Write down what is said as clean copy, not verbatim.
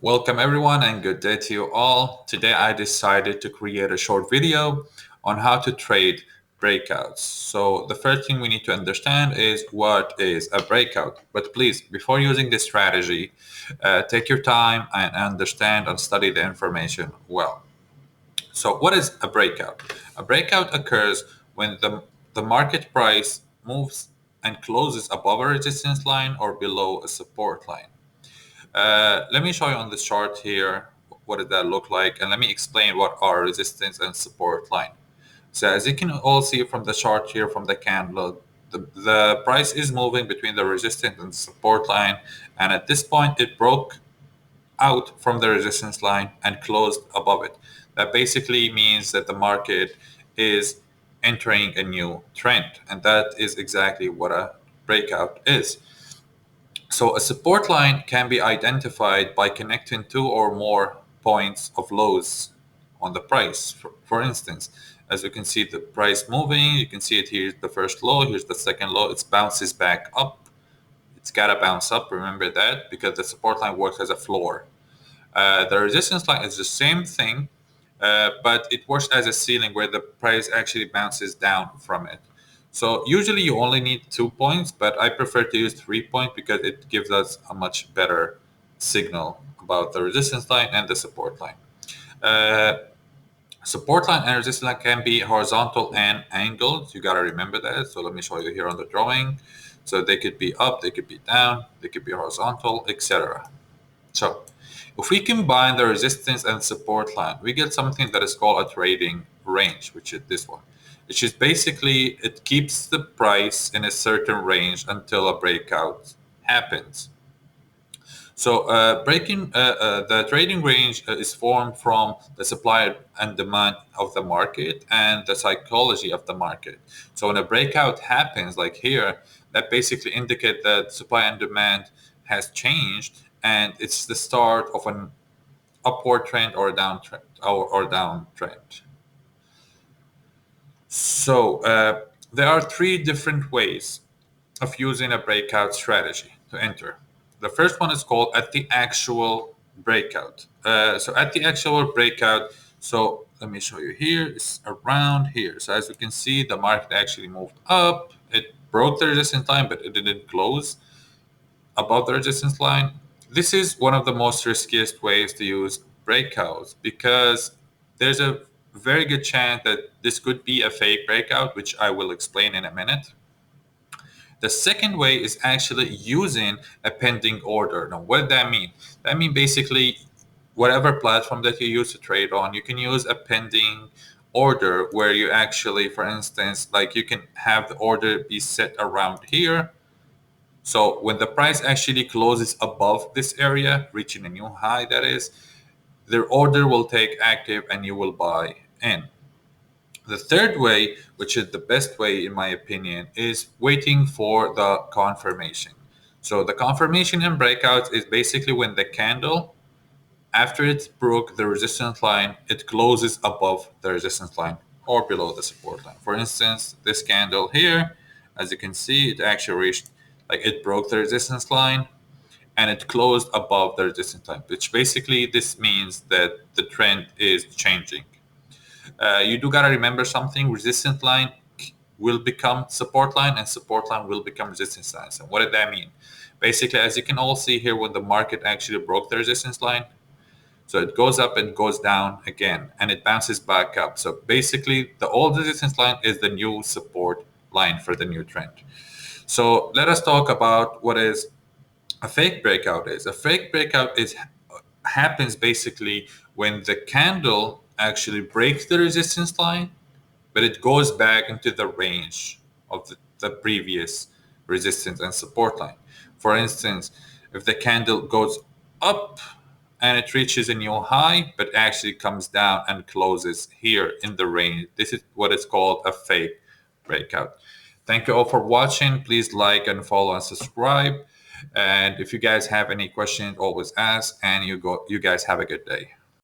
Welcome everyone and good day to you all. Today I decided to create a short video on how to trade breakouts. So the first thing we need to understand is what is a breakout. But please, before using this strategy, take your time and understand and study the information well. So what is a breakout? A breakout occurs when the market price moves and closes above a resistance line or below a support line. Let me show you on this chart here what did that look like, and let me explain what are resistance and support line. So as you can all see from the chart here from the candle, the price is moving between the resistance and support line, and at this point it broke out from the resistance line and closed above it. That basically means that the market is entering a new trend, and that is exactly what a breakout is. So a support line can be identified by connecting two or more points of lows on the price. For instance, as you can see the price moving, you can see it here's the first low, here's the second low, it bounces back up. It's got to bounce up, remember that, because the support line works as a floor. The resistance line is the same thing, but it works as a ceiling where the price actually bounces down from it. So usually you only need 2 points, but I prefer to use 3 points because it gives us a much better signal about the resistance line and the support line. Uh, Support line and resistance line can be horizontal and angled. You gotta remember that. So let me show you here on the drawing. So they could be up, they could be down, they could be horizontal, etc. So if we combine the resistance and support line, we get something that is called a trading range, which is this one, which is basically it keeps the price in a certain range until a breakout happens. So the trading range is formed from the supply and demand of the market and the psychology of the market. So when a breakout happens, like here, that basically indicates that supply and demand has changed, and it's the start of an upward trend or a downtrend or downtrend. So there are three different ways of using a breakout strategy to enter. The first one is called at the actual breakout. So at the actual breakout, so let me show you here. It's around here. So as you can see, the market actually moved up. It broke the resistance line, but it didn't close above the resistance line. This is one of the most riskiest ways to use breakouts because there's a very good chance that this could be a fake breakout, which I will explain in a minute. The second way is actually using a pending order. Now, what does that mean? That means basically whatever platform that you use to trade on, you can use a pending order where you actually, for instance, like you can have the order be set around here. So when the price actually closes above this area, reaching a new high, that is, their order will take active and you will buy in. The third way, which is the best way in my opinion, is waiting for the confirmation. So the confirmation in breakouts is basically when the candle, after it broke the resistance line, it closes above the resistance line or below the support line. For instance, this candle here, as you can see, it actually reached, like it broke the resistance line and it closed above the resistance line, which basically this means that the trend is changing. You do gotta remember something. Resistance line will become support line, and support line will become resistance line. So what did that mean? Basically, as you can all see here, when the market actually broke the resistance line, so it goes up and goes down again, and it bounces back up. So basically, the old resistance line is the new support line for the new trend. So let us talk about what is a fake breakout is. A fake breakout is happens basically when the candle actually breaks the resistance line, but it goes back into the range of the previous resistance and support line. For instance, if the candle goes up and it reaches a new high, but actually comes down and closes here in the range, this is what is called a fake breakout. Thank you all for watching. Please like and follow and subscribe. And if you guys have any questions, always ask. And you guys have a good day.